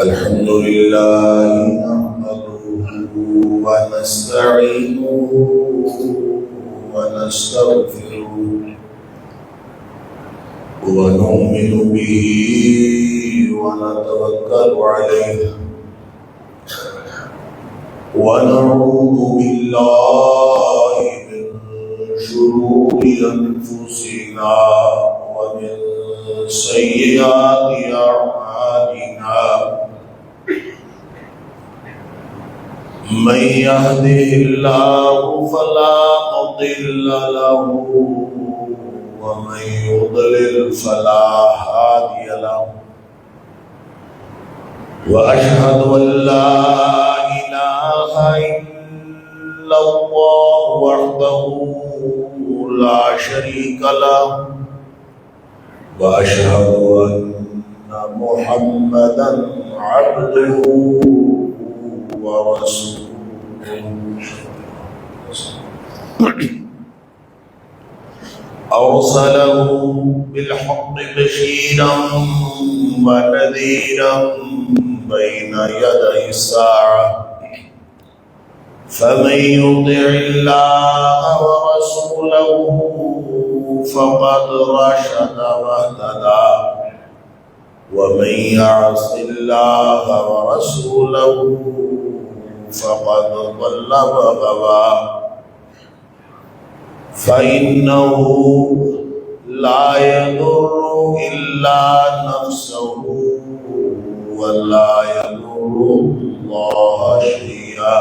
الحمد لله نحمده ونستعينه ونستغفره ونؤمن به ونتوكل عليه ونعوذ بالله من شرور أنفسنا ومن سيئات أعمالنا من يهده الله فلا مضل له ومن يضلل فلا هادي له وأشهد أن لا إله إلا الله وحده لا شريك له وأشهد أن محمدا عبده ورسوله أرسله بالحق بشيرا ونذيرا بين يدي الساعة فمن يطع الله ورسوله فقد رشد واهتدى ومن يعص الله ورسوله فقد ضل وغوى فإنه لا يضر إلا نفسه ولا يضر الله شيئا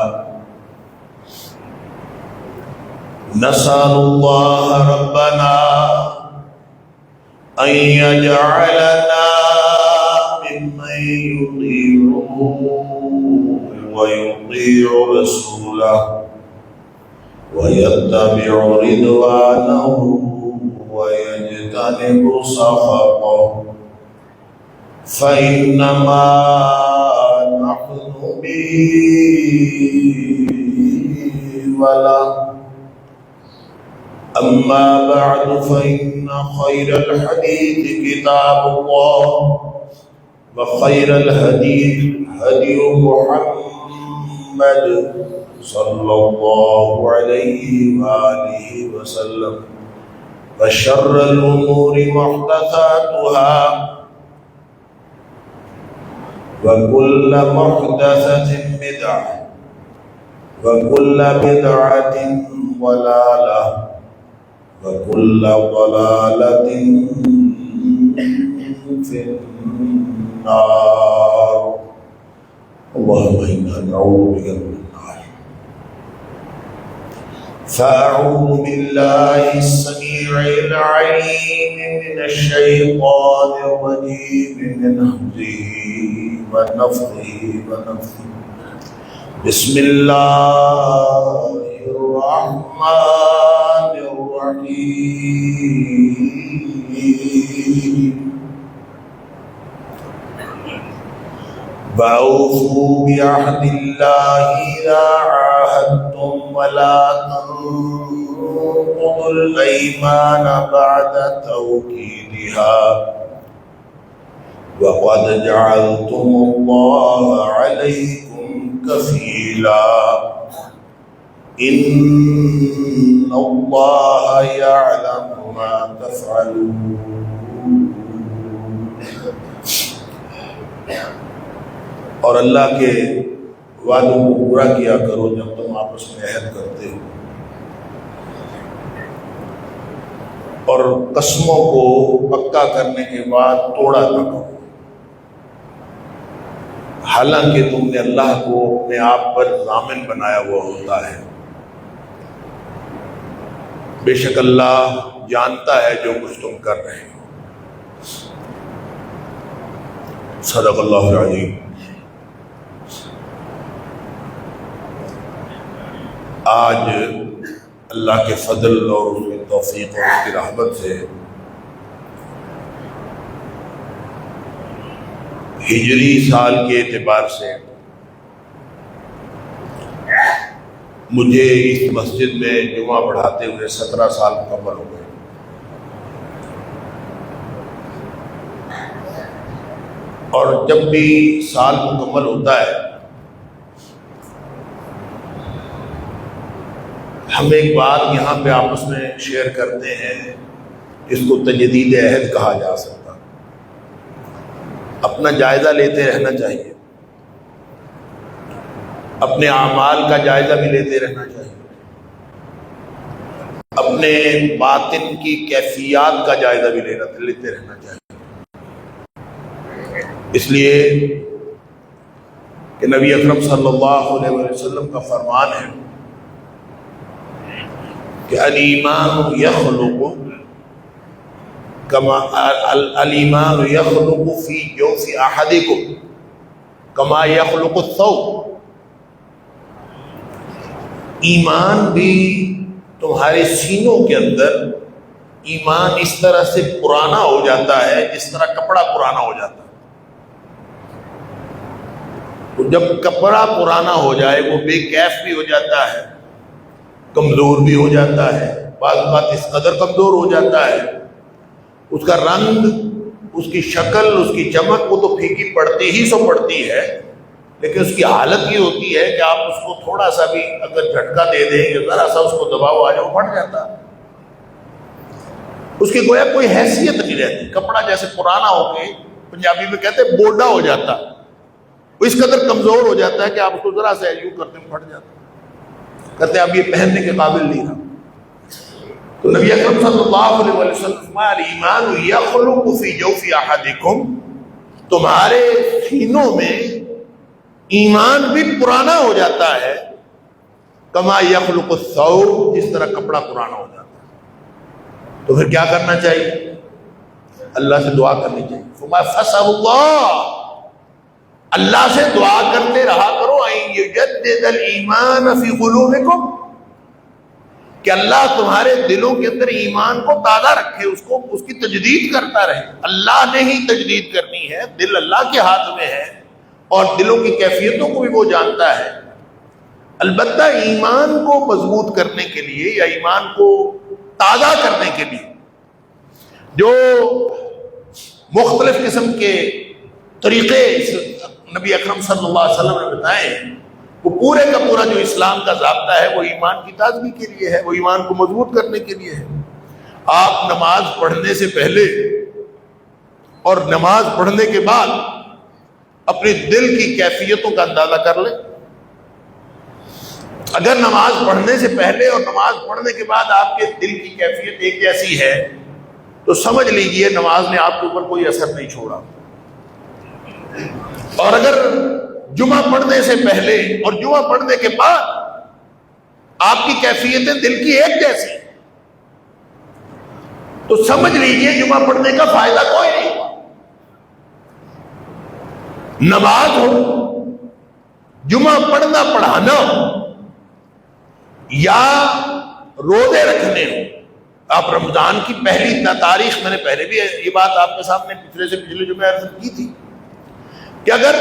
نسأل الله ربنا أن يجعلنا ممن يطيعه ويطيع رسوله ويتبع رضوانه ويجتنب سخطه فإنما نحن به وله أما بعد فإن خير الحديث كتاب الله وخير الهدي هدي محمد صلى الله عليه وآله وسلم وشر الأمور محدثاتها وكل محدثة بدعة وكل بدعة ضلالة وكل ضلالة في النار اللهم إنا نعوذ بك من النار فأعوذ بالله السميع العليم من الشيطان الرجيم من همزه ونفخه ونفثه بسم الله الرحمن الرحيم وأوفوا بعهد الله إذا عاهدتم ولا تنقضوا الأيمان بعد توكيدها وقد جعلتم الله عليكم كفيلا إن الله يعلم ما تفعلون اور اللہ کے وعدوں کو پورا کیا کرو جب تم آپس میں عہد کرتے ہو اور قسموں کو پکا کرنے کے بعد توڑا نہ کرو حالانکہ تم نے اللہ کو اپنے آپ پر ضامن بنایا ہوا ہوتا ہے بے شک اللہ جانتا ہے جو کچھ تم کر رہے ہو صدق اللہ العظیم آج اللہ کے فضل اور اس کی توفیق اور اس کی رحمت سے ہجری سال کے اعتبار سے مجھے اس مسجد میں جمعہ پڑھاتے ہوئے 17 سال مکمل ہو گئے۔ اور جب بھی سال مکمل ہوتا ہے ہم ایک بات یہاں پہ آپس میں شیئر کرتے ہیں، اس کو تجدید عہد کہا جا سکتا۔ اپنا جائزہ لیتے رہنا چاہیے، اپنے اعمال کا جائزہ بھی لیتے رہنا چاہیے، اپنے باطن کی کیفیات کا جائزہ بھی لیتے رہنا چاہیے۔ اس لیے کہ نبی اکرم صلی اللہ علیہ وسلم کا فرمان ہے کہ الایمان یخلق فی جوف احدکم کما یخلق الثوب، ایمان بھی تمہارے سینوں کے اندر ایمان اس طرح سے پرانا ہو جاتا ہے جس طرح کپڑا پرانا ہو جاتا ہے۔ تو جب کپڑا پرانا ہو جائے وہ بے کیف بھی ہو جاتا ہے، کمزور بھی ہو جاتا ہے، بعض بات اس قدر کمزور ہو جاتا ہے، اس کا رنگ، اس کی شکل، اس کی چمک وہ تو پھیکی پڑتی ہی سو پڑتی ہے، لیکن اس کی حالت یہ ہوتی ہے کہ آپ اس کو تھوڑا سا بھی اگر جھٹکا دے دیں یا ذرا سا اس کو دباؤ آ جائے وہ پھٹ جاتا ہے، اس کی گویا کوئی حیثیت نہیں رہتی۔ کپڑا جیسے پرانا ہو کے پنجابی میں کہتے ہیں بوڈا ہو جاتا، وہ اس قدر کمزور ہو جاتا ہے کہ آپ اس کو ذرا سا یوں کرتے ہیں پھٹ جاتا ہے، کہتے ہیں اب یہ پہننے کے قابل نہیں رہا۔ تو نبی اکرم صلی اللہ علیہ وسلم فرمایا الایمان یخلق فی جوف احدکم، تمہارے سینوں میں ایمان بھی پرانا ہو جاتا ہے کما یخلق الثوب، جس طرح کپڑا پرانا ہو جاتا ہے۔ تو پھر کیا کرنا چاہیے؟ اللہ سے دعا کرنی چاہیے۔ فرمایا فاسألوا اللہ، اللہ سے دعا کرتے رہا کرو ان یجدد الایمان فی قلوبکم، کہ اللہ تمہارے دلوں کے اندر ایمان کو تازہ رکھے، اس کی تجدید کرتا رہے۔ اللہ نے ہی تجدید کرنی ہے، دل اللہ کے ہاتھ میں ہے اور دلوں کی کیفیتوں کو بھی وہ جانتا ہے۔ البتہ ایمان کو مضبوط کرنے کے لیے یا ایمان کو تازہ کرنے کے لیے جو مختلف قسم کے طریقے نبی اکرم صلی اللہ علیہ وسلم نے بتائے ہیں، وہ پورے کا پورا جو اسلام کا ضابطہ ہے وہ ایمان کی تازگی کے لیے ہے، وہ ایمان کو مضبوط کرنے کے لیے ہے۔ آپ نماز پڑھنے سے پہلے اور نماز پڑھنے کے بعد اپنے دل کی کیفیتوں کا اندازہ کر لیں۔ اگر نماز پڑھنے سے پہلے اور نماز پڑھنے کے بعد آپ کے دل کی کیفیت ایک جیسی ہے تو سمجھ لیجئے نماز نے آپ کے اوپر کوئی اثر نہیں چھوڑا۔ اور اگر جمعہ پڑھنے سے پہلے اور جمعہ پڑھنے کے بعد آپ کی کیفیتیں دل کی ایک جیسی تو سمجھ لیجئے جمعہ پڑھنے کا فائدہ کوئی نہیں ہوا۔ نماز ہو، جمعہ پڑھنا پڑھانا ہو یا روزے رکھنے ہو۔ آپ رمضان کی پہلی تاریخ، میں نے پہلے بھی یہ بات آپ کے سامنے پچھلے جمعے عرض کی تھی کہ اگر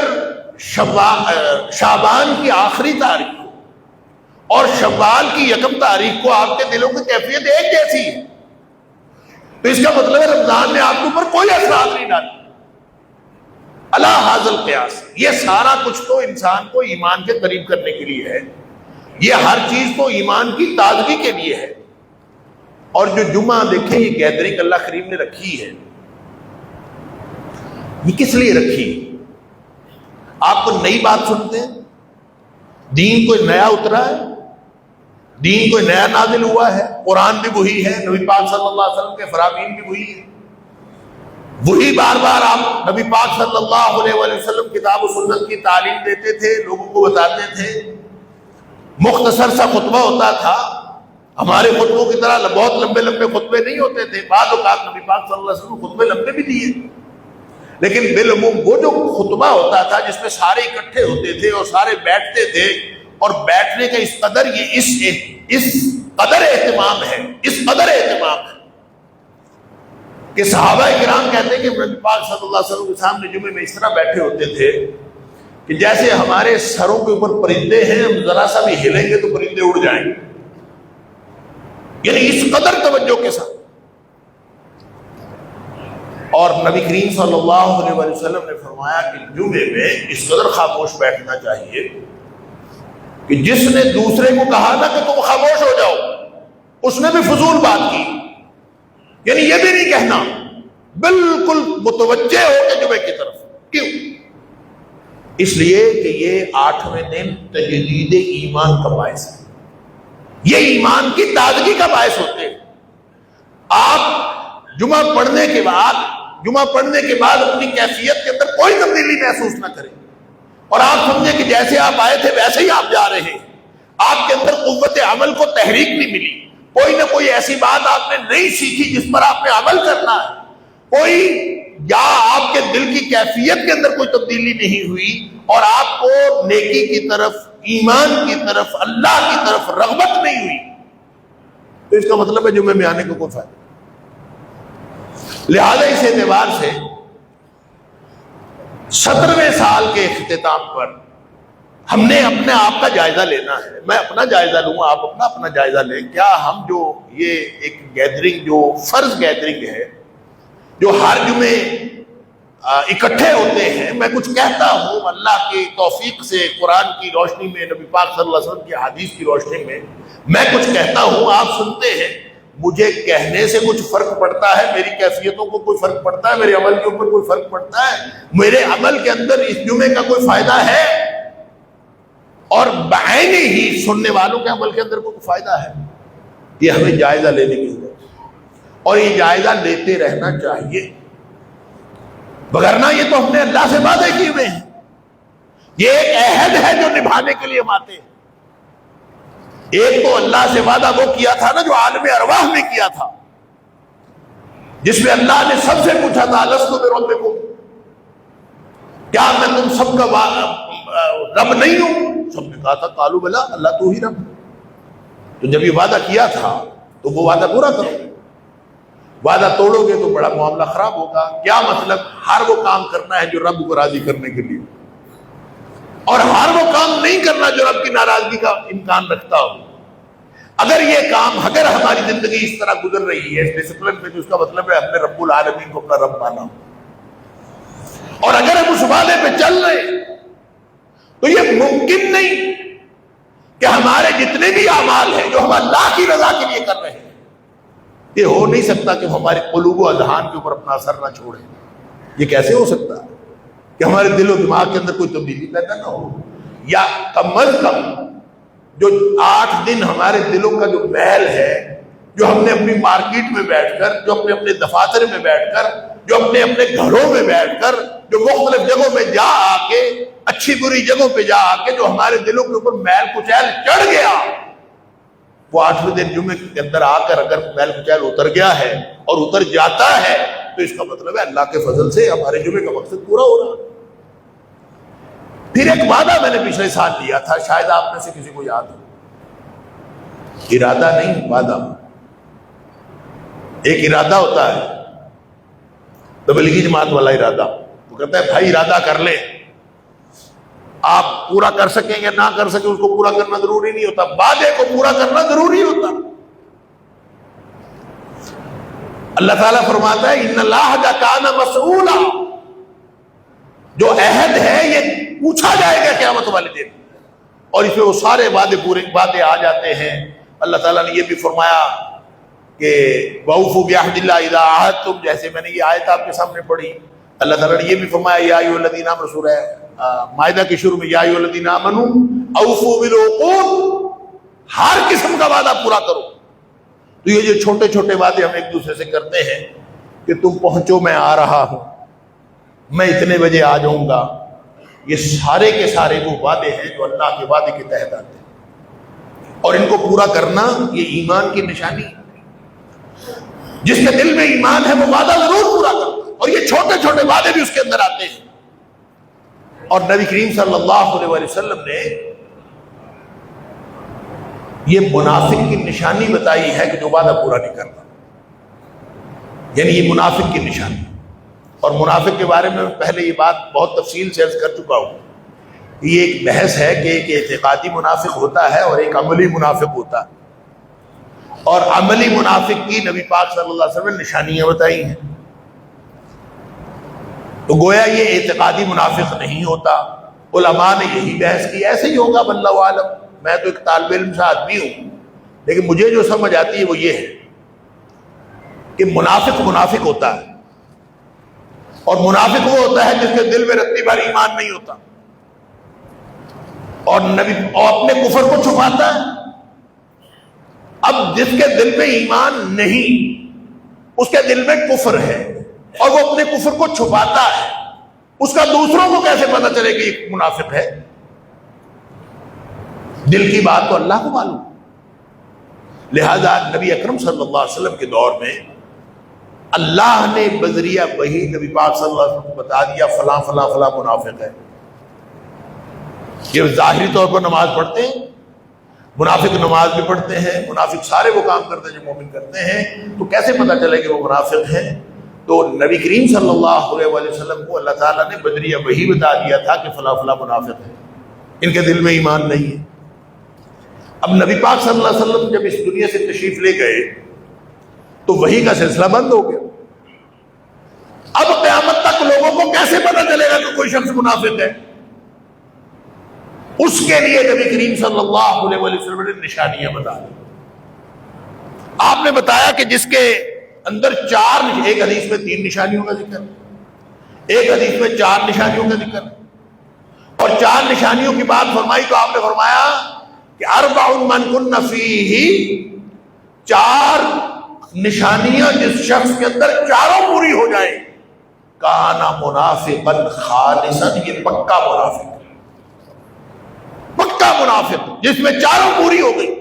شعبان کی آخری تاریخ کو اور شوال کی یکم تاریخ کو آپ کے دلوں کی کیفیت ایک جیسی ہے تو اس کا مطلب ہے رمضان نے آپ کے اوپر کوئی اثرات نہیں ڈالی۔ اللہ حاضل قیاس، یہ سارا کچھ تو انسان کو ایمان کے قریب کرنے کے لیے ہے، یہ ہر چیز تو ایمان کی تازگی کے لیے ہے۔ اور جو جمعہ دیکھیں یہ گیدرنگ اللہ کریم نے رکھی ہے، یہ کس لیے رکھی؟ آپ کو نئی بات سنتے ہیں، دین کوئی نیا اترا ہے، دین کوئی نیا نازل ہوا ہے، قرآن بھی وہی ہے، نبی پاک صلی اللہ علیہ وسلم کے فرامین بھی وہی ہے، وہی بار بار آپ نبی پاک صلی اللہ علیہ وسلم کتاب و سنت کی تعلیم دیتے تھے، لوگوں کو بتاتے تھے، مختصر سا خطبہ ہوتا تھا۔ ہمارے خطبوں کی طرح بہت لمبے لمبے خطبے نہیں ہوتے تھے، بعض اوقات نبی پاک صلی اللہ علیہ وسلم خطبے لمبے بھی دیے، لیکن بالعموم وہ جو خطبہ ہوتا تھا جس میں سارے اکٹھے ہوتے تھے اور سارے بیٹھتے تھے، اور بیٹھنے کا اس قدر اہتمام ہے کہ صحابہ کرام کہتے ہیں کہ نبی پاک صلی اللہ علیہ وسلم کے سامنے جمعے میں اس طرح بیٹھے ہوتے تھے کہ جیسے ہمارے سروں کے اوپر پرندے ہیں، ہم ذرا سا بھی ہلیں گے تو پرندے اڑ جائیں گے، یعنی اس قدر توجہ کے ساتھ۔ اور نبی کریم صلی اللہ علیہ وسلم نے فرمایا کہ جمعے میں اس قدر خاموش بیٹھنا چاہیے کہ جس نے دوسرے کو کہا نا کہ تم خاموش ہو جاؤ، اس نے بھی فضول بات کی، یعنی یہ بھی نہیں کہنا، بالکل متوجہ ہو کے جمعے کی طرف۔ کیوں؟ اس لیے کہ یہ 8ویں دن تجدید ایمان کا باعث ہے، یہ ایمان کی تازگی کا باعث ہوتے ہیں۔ آپ جمعہ پڑھنے کے بعد اپنی کیفیت کے اندر کوئی تبدیلی محسوس نہ کریں، اور آپ سمجھیں کہ جیسے آپ آئے تھے ویسے ہی آپ جا رہے ہیں، آپ کے اندر قوت عمل کو تحریک نہیں ملی، کوئی نہ کوئی ایسی بات آپ نے نہیں سیکھی جس پر آپ نے عمل کرنا ہے، کوئی یا آپ کے دل کی کیفیت کے اندر کوئی تبدیلی نہیں ہوئی، اور آپ کو نیکی کی طرف، ایمان کی طرف، اللہ کی طرف رغبت نہیں ہوئی، تو اس کا مطلب ہے جمعے میں آنے کو کوئی فائدہ۔ لہذا اس اعتبار سے 17ویں سال کے اختتام پر ہم نے اپنے آپ کا جائزہ لینا ہے۔ میں اپنا جائزہ لوں، آپ اپنا جائزہ لیں۔ کیا ہم جو یہ ایک گیدرنگ، جو فرض گیدرنگ ہے، جو ہر جمعے اکٹھے ہوتے ہیں، میں کچھ کہتا ہوں اللہ کی توفیق سے، قرآن کی روشنی میں، نبی پاک صلی اللہ علیہ وسلم کی حدیث کی روشنی میں میں کچھ کہتا ہوں، آپ سنتے ہیں، مجھے کہنے سے کچھ فرق پڑتا ہے؟ میری کیفیتوں کو کوئی فرق پڑتا ہے؟ میرے عمل کے اوپر کوئی فرق پڑتا ہے؟ میرے عمل کے اندر اس جمعے کا کوئی فائدہ ہے؟ اور بعین ہی سننے والوں کے عمل کے اندر کوئی فائدہ ہے؟ یہ ہمیں جائزہ لینے کی ضرورت ہے، اور یہ جائزہ لیتے رہنا چاہیے، وگرنہ یہ تو ہم نے اللہ سے وعدے کیے ہوئے ہیں، یہ ایک عہد ہے جو نبھانے کے لیے ہم آتے ہیں۔ ایک تو اللہ سے وعدہ وہ کیا تھا نا جو عالم ارواح میں کیا تھا، جس میں اللہ نے سب سے پوچھا تھا الستو بربکم، کیا میں تم سب کا رب نہیں ہوں؟ سب نے کہا تھا قالوا بلا، اللہ تو ہی رب۔ تو جب یہ وعدہ کیا تھا تو وہ وعدہ پورا کرو، وعدہ توڑو گے تو بڑا معاملہ خراب ہوگا۔ کیا مطلب؟ ہر وہ کام کرنا ہے جو رب کو راضی کرنے کے لیے، اور ہر وہ کام نہیں کرنا جو رب کی ناراضگی کا امکان رکھتا ہو۔ اگر یہ کام، اگر ہماری زندگی اس طرح گزر رہی ہے اس ڈسپلن میں، تو اس کا مطلب ہے ہم نے رب العالمین کو اپنا رب مانا، اور اگر ہم اس وعدے پہ چل رہے ہیں تو یہ ممکن نہیں کہ ہمارے جتنے بھی اعمال ہیں جو ہم اللہ کی رضا کے لیے کر رہے ہیں، یہ ہو نہیں سکتا کہ ہمارے قلوب و اذہان کے اوپر اپنا اثر نہ چھوڑیں۔ یہ کیسے ہو سکتا ہے کہ ہمارے دل و دماغ کے اندر کوئی تبدیلی پیدا نہ ہو؟ یا کم از کم جو 8 دن ہمارے دلوں کا جو محل ہے، جو ہم نے اپنی مارکیٹ میں بیٹھ کر، جو اپنے دفاتر میں بیٹھ کر، جو اپنے گھروں میں بیٹھ کر، جو مختلف جگہوں میں جا آ کے، اچھی بری جگہوں پہ جا آ کے جو ہمارے دلوں کے اوپر میل کچیل چڑھ گیا، وہ 8ویں دن جمعے کے اندر آ کر اگر میل کچیل اتر گیا ہے اور اتر جاتا ہے، تو اس کا مطلب ہے اللہ کے فضل سے ہمارے جمعے کا مقصد پورا ہو رہا ہے۔ پھر ایک وعدہ میں نے پچھلے سال لیا تھا، شاید آپ میں سے کسی کو یاد ہو، ارادہ نہیں، وعدہ۔ ایک ارادہ ہوتا ہے تبلیغی جماعت والا ارادہ، وہ کہتا ہے بھائی ارادہ کر لیں، آپ پورا کر سکیں یا نہ کر سکیں اس کو پورا کرنا ضروری نہیں ہوتا، وعدے کو پورا کرنا ضروری ہوتا۔ اللہ تعالیٰ فرماتا ہے ان العہد کان مسئولا، جو عہد ہے یہ پوچھا جائے گا قیامت والے دن، اور اس میں وہ سارے وعدے آ جاتے ہیں۔ اللہ تعالیٰ نے یہ بھی فرمایا کہ وَأَوْفُوا بِعَهْدِ اللَّهِ إِذَا عَاهَدتُّمْ، جیسے میں نے یہ آیت آپ کے سامنے پڑھی، اللہ تعالیٰ نے یہ بھی فرمایا یا ایھا الذین آمنوا، سورہ مائدہ کے شروع میں یا ایھا الذین آمنوا اوفوا بالعقود، ہر قسم کا وعدہ پورا کرو۔ تو یہ جو چھوٹے چھوٹے وعدے ہم ایک دوسرے سے کرتے ہیں کہ تم پہنچو میں آ رہا ہوں، میں اتنے بجے آ جاؤں گا، یہ سارے کے سارے وہ وعدے ہیں جو اللہ کے وعدے کے تحت آتے ہیں، اور ان کو پورا کرنا یہ ایمان کی نشانی ہے۔ جس کے دل میں ایمان ہے وہ وعدہ ضرور پورا کرتا ہے، اور یہ چھوٹے چھوٹے وعدے بھی اس کے اندر آتے ہیں۔ اور نبی کریم صلی اللہ علیہ وسلم نے یہ منافق کی نشانی بتائی ہے کہ جو وعدہ پورا نہیں کرتا، یعنی یہ منافق کی نشانی۔ اور منافق کے بارے میں پہلے یہ بات بہت تفصیل سے عرض کر چکا ہوں، یہ ایک بحث ہے کہ ایک اعتقادی منافق ہوتا ہے اور ایک عملی منافق ہوتا ہے، اور عملی منافق کی نبی پاک صلی اللہ علیہ وسلم نے نشانیاں بتائی ہیں، تو گویا یہ اعتقادی منافق نہیں ہوتا. علماء نے یہی بحث کی. ایسے ہی ہوگا واللہ عالم. میں تو ایک طالب علم سا آدمی ہوں، لیکن مجھے جو سمجھ آتی ہے وہ یہ ہے کہ منافق ہوتا ہے، اور منافق وہ ہوتا ہے جس کے دل میں رتی بھر ایمان نہیں ہوتا اور اپنے کفر کو چھپاتا ہے. اب جس کے دل میں ایمان نہیں، اس کے دل میں کفر ہے اور وہ اپنے کفر کو چھپاتا ہے، اس کا دوسروں کو کیسے پتا چلے کہ یہ منافق ہے؟ دل کی بات تو اللہ کو معلوم. لہذا نبی اکرم صلی اللہ علیہ وسلم کے دور میں اللہ نے بذریعہ وحی نبی پاک صلی اللہ علیہ وسلم کو بتا دیا فلاں فلاں فلاں منافق ہے. یہ ظاہری طور پر نماز پڑھتے ہیں، منافق نماز بھی پڑھتے ہیں، منافق سارے وہ کام کرتے ہیں جو مومن کرتے ہیں، تو کیسے پتہ چلے کہ وہ منافق ہیں؟ تو نبی کریم صلی اللہ علیہ وسلم کو اللہ تعالیٰ نے بذریعہ وحی بتا دیا تھا کہ فلاں فلاں منافق ہے، ان کے دل میں ایمان نہیں ہے. اب نبی پاک صلی اللہ علیہ وسلم جب اس دنیا سے تشریف لے گئے تو وحی کا سلسلہ بند ہو گیا. اب قیامت تک لوگوں کو کیسے پتہ چلے گا کہ کوئی شخص منافق ہے؟ اس کے لیے نبی کریم صلی اللہ علیہ وسلم نے نشانیاں بتا دی. آپ نے بتایا کہ جس کے اندر ایک حدیث میں 3 نشانیوں کا ذکر، ایک حدیث میں 4 نشانیوں کا ذکر، اور 4 نشانیوں کی بات فرمائی تو آپ نے فرمایا کہ 4 من کن فیہ، 4 نشانیاں جس شخص کے اندر چاروں پوری ہو جائیں کانا منافقا خالصا، یہ پکا منافق جس میں چاروں پوری ہو گئی.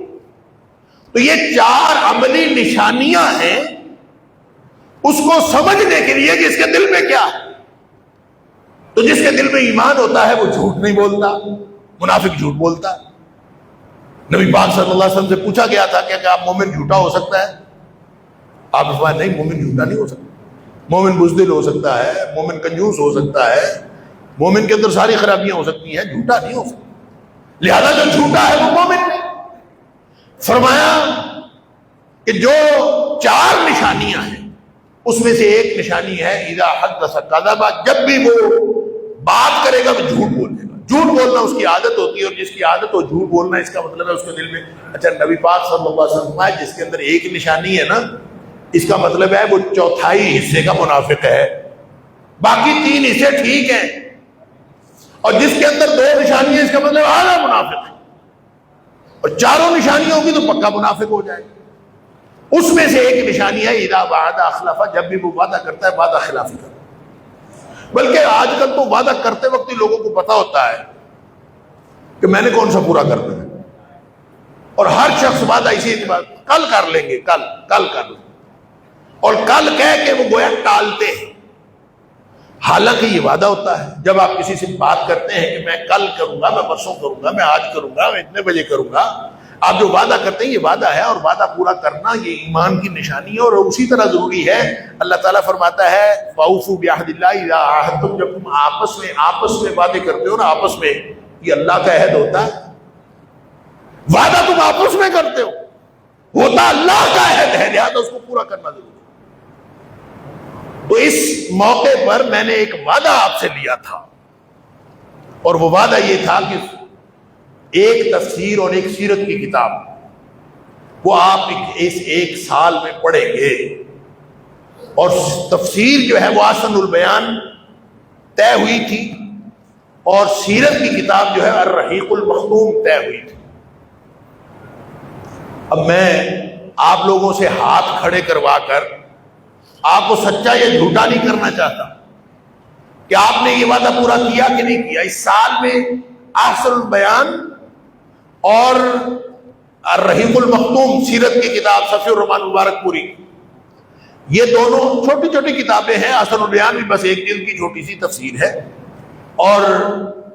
تو یہ 4 عملی نشانیاں ہیں اس کو سمجھنے کے لیے کہ اس کے دل میں کیا ہے. تو جس کے دل میں ایمان ہوتا ہے وہ جھوٹ نہیں بولتا، منافق جھوٹ بولتا ہے. نبی پاک صلی اللہ علیہ وسلم سے پوچھا گیا تھا کہ آپ مومن جھوٹا ہو سکتا ہے؟ آپ نے فرمایا نہیں، مومن جھوٹا نہیں ہو سکتا. مومن بزدل ہو سکتا ہے، مومن کنجوس ہو سکتا ہے، مومن کے اندر ساری خرابیاں ہو سکتی ہیں، جھوٹا نہیں ہو سکتا. لہذا جو جھوٹا ہے وہ مومن نہیں. فرمایا کہ جو 4 نشانیاں ہیں اس میں سے ایک نشانی ہے اذا حدث کذب، جب بھی وہ بات کرے گا تو جھوٹ بولے گا. جھوٹ بولنا اس کی عادت ہوتی ہے، اور جس کی عادت ہو جھوٹ بولنا، اس کا مطلب ہے اس کے دل میں. اچھا، نبی پاک صلی اللہ علیہ وسلم فرمایا جس کے اندر ایک نشانی ہے نا، اس کا مطلب ہے وہ 1/4 حصے کا منافق ہے، باقی 3 حصے ٹھیک ہیں. اور جس کے اندر 2 نشانی ہے اس کا مطلب آدھا منافق ہے، اور 4 نشانیاں ہوگی تو پکا منافق ہو جائے. اس میں سے ایک نشانی ہے اذا وعد اخلف، جب بھی وہ وعدہ کرتا ہے وعدہ خلافی کرتا ہے. بلکہ آج کل تو وعدہ کرتے وقت ہی لوگوں کو پتا ہوتا ہے کہ میں نے کون سا پورا کرنا ہے، اور ہر شخص وعدہ اسی اعتبار کل کر لیں گے، کل کر لیں گے، اور کل کہہ کے وہ گویا ٹالتے ہیں. حالانکہ یہ وعدہ ہوتا ہے. جب آپ کسی سے بات کرتے ہیں کہ میں کل کروں گا، میں پرسوں کروں گا، میں آج کروں گا، میں اتنے بجے کروں گا، آپ جو وعدہ کرتے ہیں یہ وعدہ ہے، اور وعدہ پورا کرنا یہ ایمان کی نشانی ہے. اور اسی طرح ضروری ہے، اللہ تعالیٰ فرماتا ہے فَأَوْفُوا بِعَهْدِ اللَّهِ إِذَا عَاهَدتُّمْ، جب تم آپس میں وعدے کرتے ہو نا، آپس میں، یہ اللہ کا عہد ہوتا ہے. وعدہ تم آپس میں کرتے ہوتا اللہ کا عہد ہے، لہذا اس کو پورا کرنا ضروری ہے. تو اس موقع پر میں نے ایک وعدہ آپ سے لیا تھا، اور وہ وعدہ یہ تھا کہ ایک تفسیر اور ایک سیرت کی کتاب وہ آپ اس 1 سال میں پڑھیں گے. اور تفسیر جو ہے وہ احسن البیان طے ہوئی تھی، اور سیرت کی کتاب جو ہے الرحیق المختوم طے ہوئی تھی. اب میں آپ لوگوں سے ہاتھ کھڑے کروا کر آپ کو سچا یا جھوٹا نہیں کرنا چاہتا کہ آپ نے یہ وعدہ پورا کیا کہ نہیں کیا. اس سال میں احسن البیان اور الرحیق المختوم سیرت کی کتاب صفی الرحمان مبارک پوری، یہ دونوں چھوٹی چھوٹی کتابیں ہیں. احسن البیان بھی بس 1 جلد کی چھوٹی سی تفسیر ہے، اور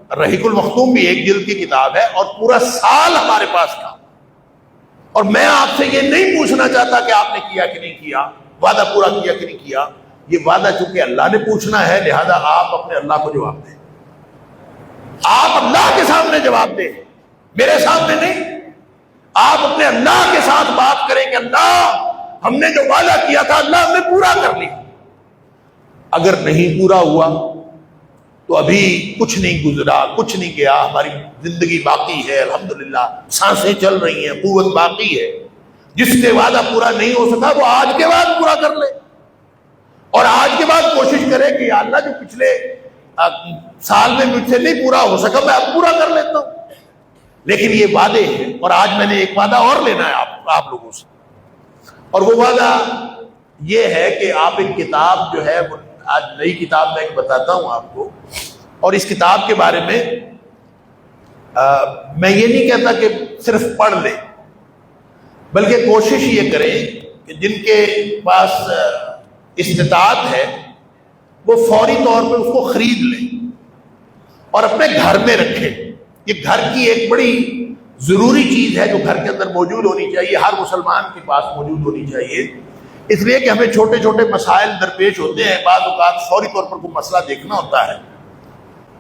الرحیق المختوم بھی 1 جلد کی کتاب ہے، اور پورا سال ہمارے پاس تھا. اور میں آپ سے یہ نہیں پوچھنا چاہتا کہ آپ نے کیا کہ نہیں کیا، وعدہ پورا کیا کہ نہیں کیا. یہ وعدہ چونکہ اللہ نے پوچھنا ہے، لہذا آپ اپنے اللہ کو جواب دیں. آپ اللہ کے سامنے جواب دیں، میرے سامنے نہیں. آپ اپنے اللہ کے ساتھ بات کریں کہ اللہ ہم نے جو وعدہ کیا تھا اللہ ہم نے پورا کر لیا. اگر نہیں پورا ہوا تو ابھی کچھ نہیں گزرا، کچھ نہیں گیا، ہماری زندگی باقی ہے، الحمدللہ سانسیں چل رہی ہیں، قوت باقی ہے۔ جس نے وعدہ پورا نہیں ہو سکا وہ آج کے بعد پورا کر لے، اور آج کے بعد کوشش کرے کہ یا اللہ جو پچھلے سال میں مجھ سے نہیں پورا ہو سکا میں اب پورا کر لیتا ہوں۔ لیکن یہ وعدے ہیں، اور آج میں نے ایک وعدہ اور لینا ہے آپ لوگوں سے، اور وہ وعدہ یہ ہے کہ آپ ایک کتاب جو ہے، آج نئی کتاب میں ایک بتاتا ہوں آپ کو، اور اس کتاب کے بارے میں میں یہ نہیں کہتا کہ صرف پڑھ لیں، بلکہ کوشش یہ کریں کہ جن کے پاس استطاعت ہے وہ فوری طور پہ اس کو خرید لیں اور اپنے گھر میں رکھیں۔ یہ گھر کی ایک بڑی ضروری چیز ہے جو گھر کے اندر موجود ہونی چاہیے، ہر مسلمان کے پاس موجود ہونی چاہیے، اس لیے کہ ہمیں چھوٹے چھوٹے مسائل درپیش ہوتے ہیں، بعض اوقات فوری طور پر کوئی مسئلہ دیکھنا ہوتا ہے۔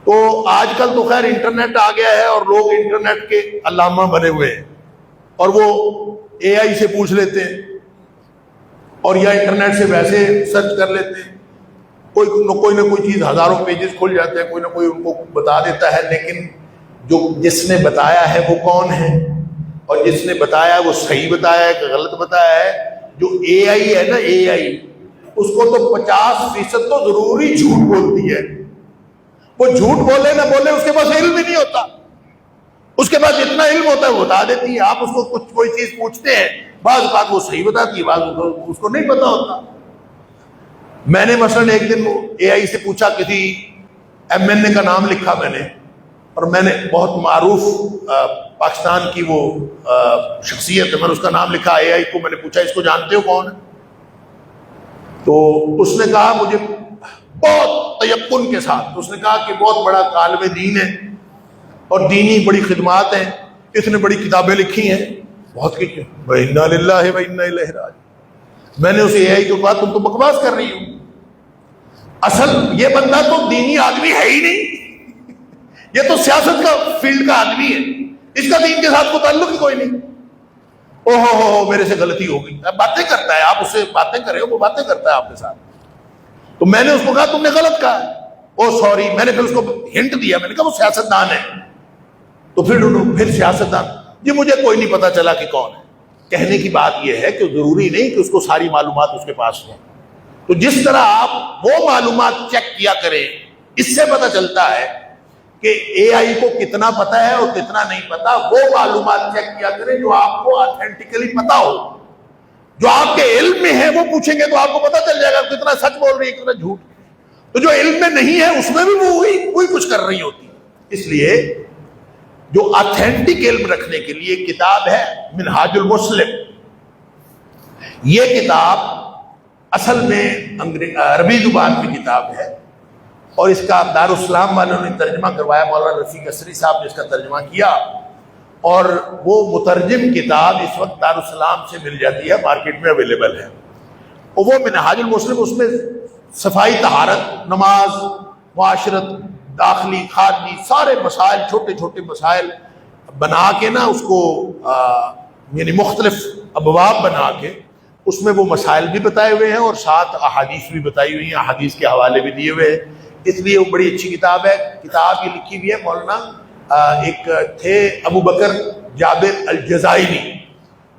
تو آج کل تو خیر انٹرنیٹ آ گیا ہے اور لوگ انٹرنیٹ کے علامہ بنے ہوئے ہیں، اور وہ اے آئی سے پوچھ لیتے ہیں اور یا انٹرنیٹ سے ویسے سرچ کر لیتے ہیں، کوئی نہ کوئی چیز، ہزاروں پیجز کھل جاتے ہیں، کوئی نہ کوئی ان کو بتا دیتا ہے، لیکن جس نے بتایا ہے وہ کون ہے، اور جس نے بتایا وہ صحیح بتایا ہے کہ غلط بتایا ہے؟ جو اے آئی ہے نا، اے آئی، اس کو تو 50% تو ضروری جھوٹ بولتی ہے۔ وہ جھوٹ بولے نہ بولے، اس کے پاس علم ہی نہیں ہوتا، اس کے پاس جتنا علم ہوتا ہے وہ بتا دیتی ہے۔ آپ اس کو کوئی چیز پوچھتے ہیں، بعض اوقات وہ صحیح بتاتی ہے، بعض اوقات اس کو نہیں پتا ہوتا۔ میں نے مثلا ایک دن اے آئی سے پوچھا، کسی ایم این اے کا نام لکھا میں نے، اور میں نے بہت معروف پاکستان کی وہ شخصیت ہے، میں نے اس کا نام لکھا اے آئی کو، میں نے پوچھا اس کو جانتے ہو کون ہے؟ تو اس نے کہا مجھے بہت تیقن کے ساتھ، اس نے کہا کہ بہت بڑا طالب دین ہے اور دینی بڑی خدمات ہیں، اس نے بڑی کتابیں لکھی ہیں، بہت کچھ۔ وَإِنَّا لِلَّهِ وَإِنَّا إِلَيْهِ رَاجِعُونَ۔ میں نے اسے اے آئی کو کہا تم تو بکواس کر رہی ہو، اصل یہ بندہ تو دینی آدمی ہے ہی نہیں، یہ تو سیاست کا فیلڈ کا آدمی ہے، اس کا دین کے ساتھ کوئی تعلق ہی کوئی نہیں۔ او ہو میرے سے غلطی ہو گئی، باتیں کرتا ہے، آپ اس سے باتیں کریں، وہ باتیں کرتا ہے آپ کے ساتھ۔ تو میں نے اس کو کہا تم نے غلط کہا ہے، او سوری، میں نے پھر اس کو ہنٹ دیا، میں نے کہا وہ سیاستدان ہے۔ تو پھر سیاستدان، جی مجھے کوئی نہیں پتا چلا کہ کون ہے۔ کہنے کی بات یہ ہے کہ ضروری نہیں کہ اس کو ساری معلومات اس کے پاس ہوں، تو جس طرح آپ وہ معلومات چیک کیا کریں، اس سے پتہ چلتا ہے کہ اے آئی کو کتنا پتہ ہے اور کتنا نہیں پتا، وہ معلومات چیک کیا کریں جو آپ کو آتھینٹیکلی پتا ہو۔ جو آپ کے علم میں ہے وہ پوچھیں گے تو آپ کو پتا چل جائے گا کتنا سچ بول رہی ہے کتنا جھوٹ۔ تو جو علم میں نہیں ہے اس میں بھی وہی کچھ کر رہی ہوتی۔ اس لیے جو آتھینٹک علم رکھنے کے لیے کتاب ہے منہاج المسلم، یہ کتاب اصل میں عربی زبان کی کتاب ہے، اور اس کا دارالاسلام والوں نے ترجمہ کروایا، مولانا رفیق اسری صاحب نے اس کا ترجمہ کیا، اور وہ مترجم کتاب اس وقت دارالاسلام سے مل جاتی ہے، مارکیٹ میں اویلیبل ہے۔ اور وہ منہاج المسلم، اس میں صفائی، طہارت، نماز، معاشرت، داخلی، خارجی، سارے مسائل، چھوٹے چھوٹے مسائل بنا کے نا اس کو یعنی مختلف ابواب بنا کے اس میں وہ مسائل بھی بتائے ہوئے ہیں، اور ساتھ احادیث بھی بتائی ہوئی ہیں، احادیث کے حوالے بھی دیے ہوئے ہیں۔ اس لیے وہ بڑی اچھی کتاب ہے۔ کتاب یہ لکھی ہوئی ہے مولانا ایک تھے ابو بکر جابر الجزائری،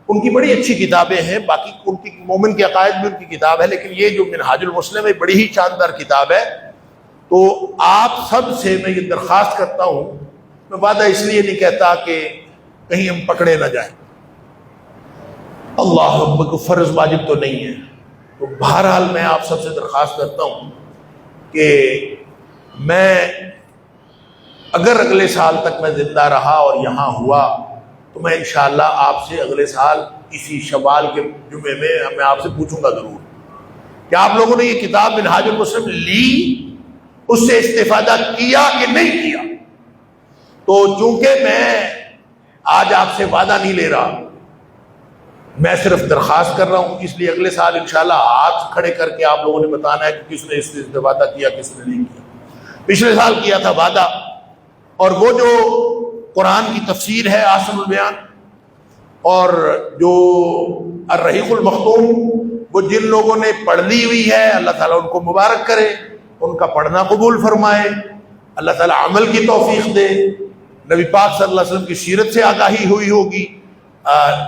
ان کی بڑی اچھی کتابیں ہیں، باقی ان کی مومن کے عقائد بھی ان کی کتاب ہے، لیکن یہ جو منہاج المسلم ہے بڑی ہی شاندار کتاب ہے۔ تو آپ سب سے میں یہ درخواست کرتا ہوں، میں وعدہ اس لیے نہیں کہتا کہ کہیں ہم پکڑے نہ جائیں، اللہ اکبر کو فرض واجب تو نہیں ہے، تو بہرحال میں آپ سب سے درخواست کرتا ہوں کہ میں اگر اگلے سال تک میں زندہ رہا اور یہاں ہوا تو میں انشاءاللہ آپ سے اگلے سال اسی شوال کے جمعے میں آپ سے پوچھوں گا ضرور کہ آپ لوگوں نے یہ کتاب منہاج المسلم لی، اس سے استفادہ کیا کہ نہیں کیا۔ تو چونکہ میں آج آپ سے وعدہ نہیں لے رہا، میں صرف درخواست کر رہا ہوں، اس لیے اگلے سال انشاءاللہ ہاتھ کھڑے کر کے آپ لوگوں نے بتانا ہے کہ کس نے اس سے وعدہ کیا، کس نے نہیں کیا۔ پچھلے سال کیا تھا وعدہ، اور وہ جو قرآن کی تفسیر ہے آسم البیان، اور جو الرحیق المختوم، وہ جن لوگوں نے پڑھ لی ہوئی ہے اللہ تعالیٰ ان کو مبارک کرے، ان کا پڑھنا قبول فرمائے، اللہ تعالیٰ عمل کی توفیق دے، نبی پاک صلی اللہ علیہ وسلم کی سیرت سے آگاہی ہوئی ہوگی،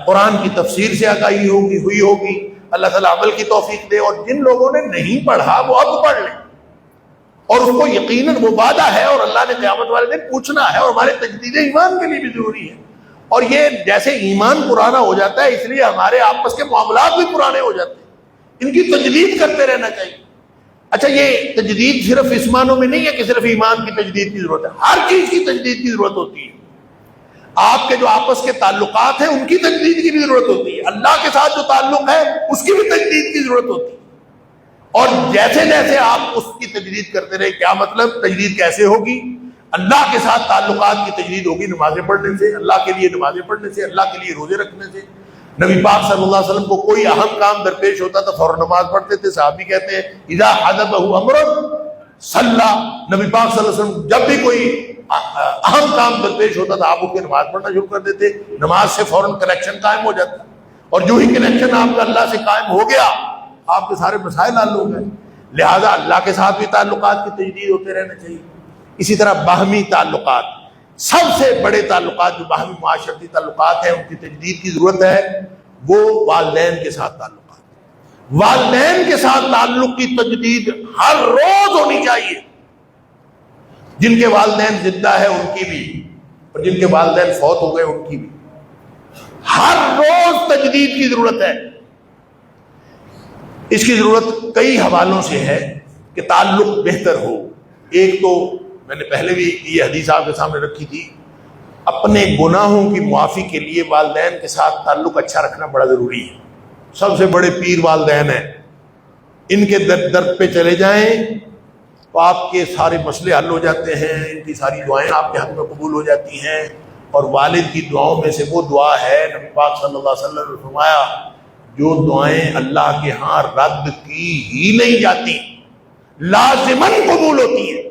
قرآن کی تفسیر سے آگاہی ہوئی ہوگی، اللہ تعالیٰ عمل کی توفیق دے، اور جن لوگوں نے نہیں پڑھا وہ اب پڑھ لیں، اور اس کو یقیناً وہ وعدہ ہے اور اللہ نے قیامت والے دن پوچھنا ہے، اور ہمارے تجدید ایمان کے لیے بھی ضروری ہے۔ اور یہ جیسے ایمان پرانا ہو جاتا ہے، اس لیے ہمارے آپس کے معاملات بھی پرانے ہو جاتے ہیں، ان کی تجدید کرتے رہنا چاہیے۔ اچھا، یہ تجدید صرف اس معنوں میں نہیں ہے کہ صرف ایمان کی تجدید کی ضرورت ہے، ہر چیز کی تجدید کی ضرورت ہوتی ہے۔ آپ کے جو آپس کے تعلقات ہیں ان کی تجدید کی بھی ضرورت ہوتی ہے، اللہ کے ساتھ جو تعلق ہے اس کی بھی تجدید کی ضرورت ہوتی ہے۔ اور جیسے جیسے آپ اس کی تجدید کرتے رہے، کیا مطلب تجدید کیسے ہوگی؟ اللہ کے ساتھ تعلقات کی تجدید ہوگی نمازیں پڑھنے سے، اللہ کے لیے نمازیں پڑھنے سے، اللہ کے لیے روزے رکھنے سے۔ نبی پاک صلی اللہ علیہ وسلم کو کوئی اہم کام درپیش ہوتا تھا فوراً نماز پڑھتے تھے، صحابی کہتے ہیں اذا حضبہ امر صلی، نبی پاک صلی اللہ علیہ وسلم جب بھی کوئی اہم کام درپیش ہوتا تھا آپ ان کے نماز پڑھنا شروع کر دیتے، نماز سے فوراً کنیکشن قائم ہو جاتا، اور جو ہی کنیکشن آپ کا اللہ سے قائم ہو گیا آپ کے سارے مسائل حل ہو گئے۔ لہذا اللہ کے ساتھ بھی تعلقات کی تجدید ہوتے رہنا چاہیے۔ اسی طرح باہمی تعلقات، سب سے بڑے تعلقات جو باہمی معاشرتی تعلقات ہیں ان کی تجدید کی ضرورت ہے، وہ والدین کے ساتھ تعلقات، والدین کے ساتھ تعلق کی تجدید ہر روز ہونی چاہیے۔ جن کے والدین زندہ ہیں ان کی بھی، اور جن کے والدین فوت ہو گئے ان کی بھی، ہر روز تجدید کی ضرورت ہے۔ اس کی ضرورت کئی حوالوں سے ہے کہ تعلق بہتر ہو۔ ایک تو میں نے پہلے بھی یہ حدیث آپ کے سامنے رکھی تھی، اپنے گناہوں کی معافی کے لیے والدین کے ساتھ تعلق اچھا رکھنا بڑا ضروری ہے۔ سب سے بڑے پیر والدین ہیں، ان کے در پہ چلے جائیں تو آپ کے سارے مسئلے حل ہو جاتے ہیں، ان کی ساری دعائیں آپ کے حق میں قبول ہو جاتی ہیں۔ اور والد کی دعاؤں میں سے وہ دعا ہے، نبی پاک صلی اللہ علیہ وسلم نے فرمایا جو دعائیں اللہ کے ہاں رد کی ہی نہیں جاتی، لازماً قبول ہوتی ہیں،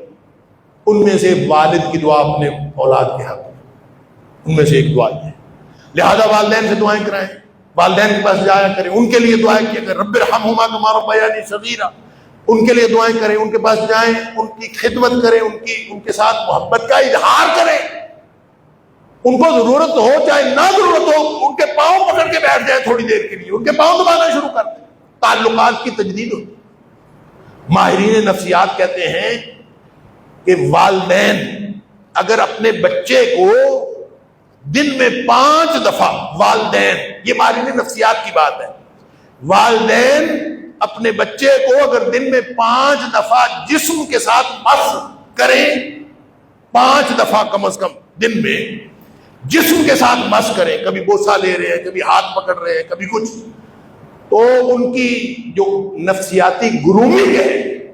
ان میں سے والد کی دعا اپنے اولاد کے حق میں، ان میں سے ایک دعا ہے۔ لہذا والدین سے دعائیں کرائیں، والدین کے پاس جایا کریں، ان کے لیے دعائیں کیا کریں، رب ارحمہما کما ربیانی صغیرا، ان کے لیے دعائیں کریں، ان کے پاس جائیں، ان کی خدمت کریں، ان کے ساتھ محبت کا اظہار کریں، ان کو ضرورت ہو چاہے نہ ضرورت ہو ان کے پاؤں پکڑ کے بیٹھ جائے تھوڑی دیر کے لیے، ان کے پاؤں دبانا شروع کر دیں، تعلقات کی تجدید ہوتی ہے۔ ماہرین نفسیات کہتے ہیں کہ والدین اگر اپنے بچے کو دن میں 5 دفعہ، والدین، یہ ماہرین نفسیات کی بات ہے، والدین اپنے بچے کو اگر دن میں 5 دفعہ جسم کے ساتھ مس کریں، 5 دفعہ کم از کم دن میں جسم کے ساتھ مس کریں، کبھی بوسہ لے رہے ہیں، کبھی ہاتھ پکڑ رہے ہیں، کبھی کچھ، تو ان کی جو نفسیاتی گرومنگ ہے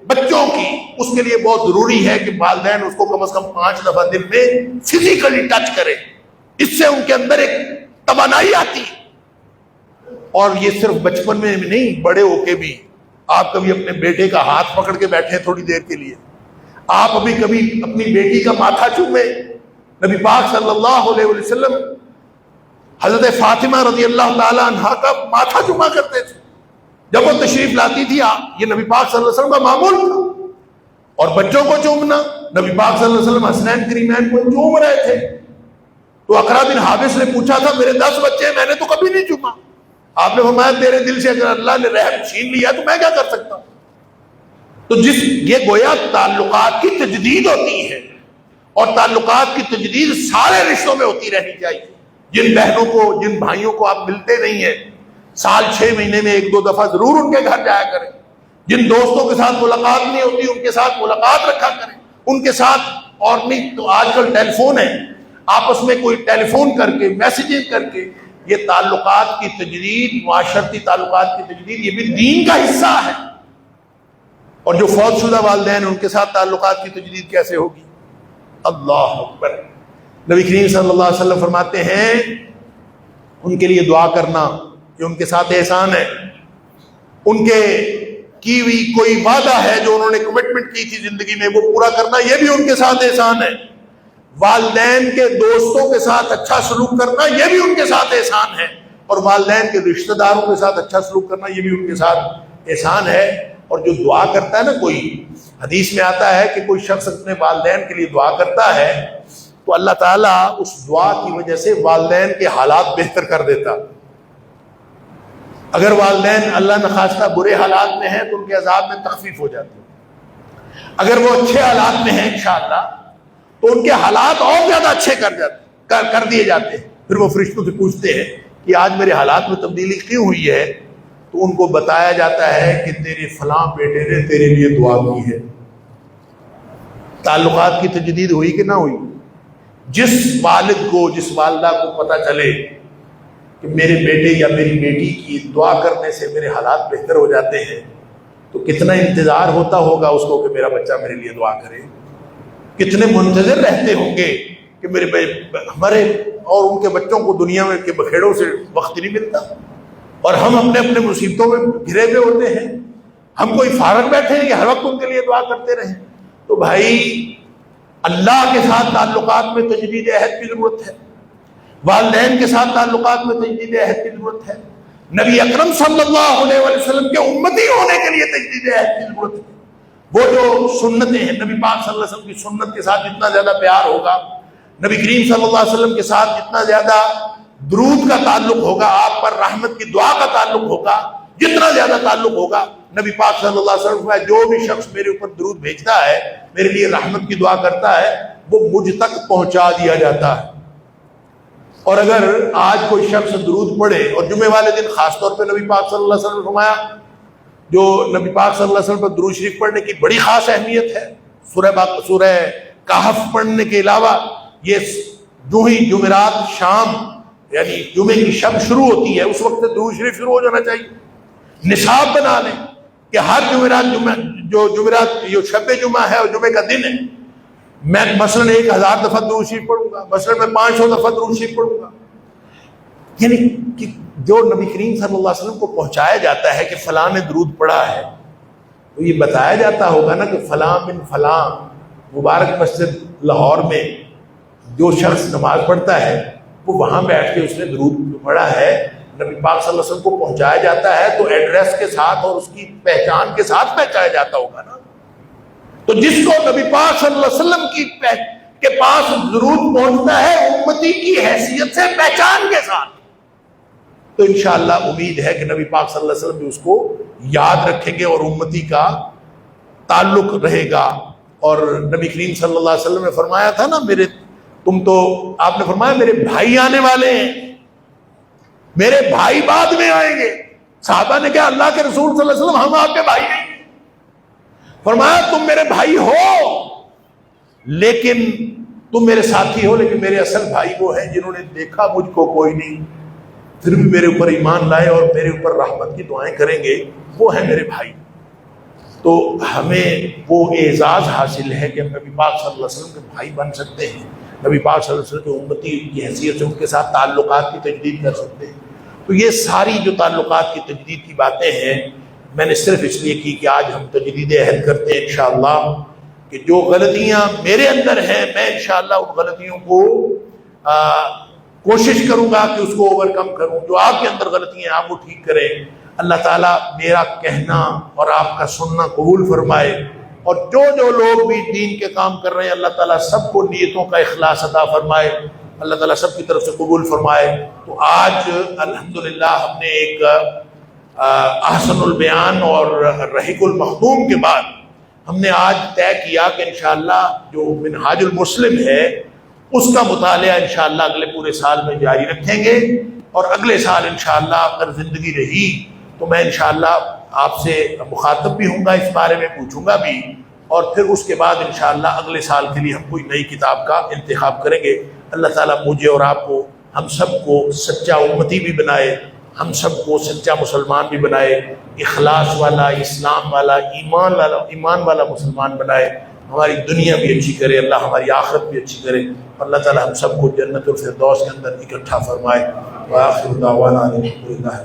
بچوں کی، اس کے لیے بہت ضروری ہے کہ والدین اس کو کم از کم 5 دفعہ دن میں فزیکلی ٹچ کریں۔ اس سے ان کے اندر ایک توانائی آتی ہے۔ اور یہ صرف بچپن میں نہیں، بڑے ہو کے بھی آپ کبھی اپنے بیٹے کا ہاتھ پکڑ کے بیٹھے تھوڑی دیر کے لیے، آپ ابھی کبھی اپنی بیٹی کا ماتھا چومیں۔ نبی پاک صلی اللہ علیہ وسلم حضرت فاطمہ رضی اللہ تعالی عنہا کا ماتھا چوما کرتے تھے جب وہ تشریف لاتی تھی، یہ نبی پاک صلی اللہ علیہ وسلم کا معمول تھا۔ اور بچوں کو چومنا، نبی پاک صلی اللہ علیہ وسلم حسنین کریمین کو چوم رہے تھے، تو اقرا بن حابس نے پوچھا تھا میرے 10 بچے ہیں، میں نے تو کبھی نہیں چوما۔ آپ نے فرمایا تیرے دل سے اگر اللہ نے رحم چھین لیا تو میں کیا کر سکتا ہوں؟ تو یہ گویا تعلقات کی تجدید ہوتی ہے، اور تعلقات کی تجدید سارے رشتوں میں ہوتی رہنی چاہیے۔ جن بہنوں کو، جن بھائیوں کو آپ ملتے نہیں ہیں، سال 6 مہینے میں 1-2 دفعہ ضرور ان کے گھر جایا کریں۔ جن دوستوں کے ساتھ ملاقات نہیں ہوتی ان کے ساتھ ملاقات رکھا کریں، ان کے ساتھ، اور نہیں تو آج کل ٹیلی فون ہے، آپس میں کوئی ٹیلی فون کر کے، میسیجنگ کر کے، یہ تعلقات کی تجدید، معاشرتی تعلقات کی تجدید، یہ بھی دین کا حصہ ہے۔ اور جو فوت شدہ والدین ان کے ساتھ تعلقات کی تجدید کیسے ہوگی؟ اللہ اکبر۔ نبی کریم صلی اللہ علیہ وسلم فرماتے ہیں ان کے لیے دعا کرنا کہ ان کے ساتھ احسان ہے، ان کے کی ہوئی کوئی وعدہ ہے جو انہوں نے کمٹمنٹ کی تھی زندگی میں وہ پورا کرنا، یہ بھی ان کے ساتھ احسان ہے۔ والدین کے دوستوں کے ساتھ اچھا سلوک کرنا، یہ بھی ان کے ساتھ احسان ہے، اور والدین کے رشتہ داروں کے ساتھ اچھا سلوک کرنا، یہ بھی ان کے ساتھ احسان ہے۔ اور جو دعا کرتا ہے نا کوئی، حدیث میں آتا ہے کہ کوئی شخص اپنے والدین کے لیے دعا کرتا ہے تو اللہ تعالیٰ اس دعا کی وجہ سے والدین کے حالات بہتر کر دیتا. اگر والدین اللہ نخواستہ برے حالات میں ہیں تو ان کے عذاب میں تخفیف ہو جاتی ہے. اگر وہ اچھے حالات میں ہیں انشاءاللہ تو ان کے حالات اور زیادہ اچھے کر دیے جاتے ہیں. پھر وہ فرشتوں سے پوچھتے ہیں کہ آج میرے حالات میں تبدیلی کیوں ہوئی ہے؟ تو ان کو بتایا جاتا ہے کہ تیرے فلاں بیٹے نے تیرے لیے دعا کی ہے. تعلقات کی تجدید ہوئی کہ نہ ہوئی؟ جس والد کو، جس والدہ کو پتہ چلے کہ میرے بیٹے یا میری بیٹی کی دعا کرنے سے میرے حالات بہتر ہو جاتے ہیں تو کتنا انتظار ہوتا ہوگا اس کو کہ میرا بچہ میرے لیے دعا کرے. کتنے منتظر رہتے ہوں گے کہ ہمارے اور ان کے بچوں کو دنیا میں کے بکھیڑوں سے وقت نہیں ملتا، اور ہم اپنے اپنے مصیبتوں میں گھرے ہوئے ہوتے ہیں. ہم کوئی فارغ بیٹھے ہیں کہ ہر وقت ان کے لیے دعا کرتے رہیں. تو بھائی اللہ کے ساتھ تعلقات میں تجدید عہد کی ضرورت ہے، والدین کے ساتھ تعلقات میں تجدید عہد کی ضرورت ہے، نبی اکرم صلی اللہ علیہ وسلم کے امتی ہونے کے لیے تجدید عہد کی ضرورت ہے. وہ جو سنتیں ہیں، نبی پاک صلی اللہ علیہ وسلم کی سنت کے ساتھ جتنا زیادہ پیار ہوگا، نبی کریم صلی اللہ علیہ وسلم کے ساتھ جتنا زیادہ درود کا تعلق ہوگا، آپ پر رحمت کی دعا کا تعلق ہوگا، جتنا زیادہ تعلق ہوگا، نبی پاک صلی اللہ علیہ وسلم جو بھی شخص میرے اوپر درود بھیجتا ہے، میرے لیے رحمت کی دعا کرتا ہے، وہ مجھ تک پہنچا دیا جاتا ہے. اور اگر آج کوئی شخص درود پڑھے، اور جمعے والے دن خاص طور پہ نبی پاک صلی اللہ علیہ وسلم نے فرمایا، جو نبی پاک صلی اللہ علیہ وسلم پر درود شریف پڑھنے کی بڑی خاص اہمیت ہے. سورہ کہف پڑھنے کے علاوہ یہ جو ہی جمعرات شام یعنی جمعے کی شب شروع ہوتی ہے اس وقت سے درود شریف شروع ہو جانا چاہیے. نصاب بنا لیں کہ ہر جمعرات جو شب جمعہ ہے اور جمعے کا دن ہے، میں مثلاً 1000 دفعہ درود شریف پڑھوں گا، مثلاً میں 500 دفعہ درود شریف پڑھوں گا. یعنی کہ جو نبی کریم صلی اللہ علیہ وسلم کو پہنچایا جاتا ہے کہ فلاں نے درود پڑھا ہے، تو یہ بتایا جاتا ہوگا نا کہ فلاں بن فلاں مبارک مسجد لاہور میں جو شخص نماز پڑھتا ہے وہ وہاں بیٹھ کے اس نے درود پڑھا ہے. نبی پاک صلی اللہ علیہ وسلم کو پہنچایا جاتا ہے تو ایڈریس کے ساتھ اور اس کی پہچان کے ساتھ پہنچایا جاتا ہوگا نا. تو جس کو نبی پاک صلی اللہ علیہ وسلم کے پاس درود پہنچتا ہے امتی کی حیثیت سے، پہچان کے ساتھ، تو انشاءاللہ امید ہے کہ نبی پاک صلی اللہ علیہ وسلم بھی اس کو یاد رکھیں گے اور امتی کا تعلق رہے گا. اور نبی کریم صلی اللہ علیہ وسلم نے فرمایا تھا نا، آپ نے فرمایا میرے بھائی آنے والے ہیں، میرے بھائی بعد میں آئیں گے. صحابہ نے کہا اللہ کے رسول صلی اللہ علیہ وسلم ہم آپ کے بھائی ہیں. فرمایا تم میرے بھائی ہو لیکن تم میرے ساتھی ہو، لیکن میرے اصل بھائی وہ ہیں جنہوں نے دیکھا مجھ کو کوئی نہیں پھر بھی میرے اوپر ایمان لائے اور میرے اوپر رحمت کی دعائیں کریں گے، وہ ہیں میرے بھائی. تو ہمیں وہ اعزاز حاصل ہے کہ ہم نبی پاک صلی اللہ علیہ وسلم کے بھائی بن سکتے ہیں، نبی پاک صلی اللہ علیہ وسلم کے امتی کی حیثیت سے ان کے ساتھ تعلقات کی تجدید کر سکتے ہیں. تو یہ ساری جو تعلقات کی تجدید کی باتیں ہیں میں نے صرف اس لیے کی کہ آج ہم تجدید عہد کرتے ہیں انشاءاللہ کہ جو غلطیاں میرے اندر ہیں میں انشاءاللہ ان غلطیوں کو کوشش کروں گا کہ اس کو اوورکم کروں. جو آپ کے اندر غلطیاں ہیں آپ وہ ٹھیک کریں. اللہ تعالیٰ میرا کہنا اور آپ کا سننا قبول فرمائے، اور جو لوگ بھی دین کے کام کر رہے ہیں اللہ تعالیٰ سب کو نیتوں کا اخلاص عطا فرمائے، اللہ تعالیٰ سب کی طرف سے قبول فرمائے. تو آج الحمدللہ ہم نے ایک احسن البیان اور رحیق المختوم کے بعد ہم نے آج طے کیا کہ انشاءاللہ جو منہاج المسلم ہے اس کا مطالعہ انشاءاللہ اگلے پورے سال میں جاری رکھیں گے، اور اگلے سال انشاءاللہ اگر زندگی رہی تو میں انشاءاللہ آپ سے مخاطب بھی ہوں گا، اس بارے میں پوچھوں گا بھی، اور پھر اس کے بعد انشاءاللہ اگلے سال کے لیے ہم کوئی نئی کتاب کا انتخاب کریں گے. اللہ تعالیٰ مجھے اور آپ کو، ہم سب کو سچا امتی بھی بنائے، ہم سب کو سچا مسلمان بھی بنائے، اخلاص والا، اسلام والا، ایمان والا مسلمان بنائے. ہماری دنیا بھی اچھی کرے، اللہ ہماری آخرت بھی اچھی کرے، اور اللہ تعالیٰ ہم سب کو جنت الفردوس کے اندر اکٹھا فرمائے. وآخر دعوانا الحمدللہ.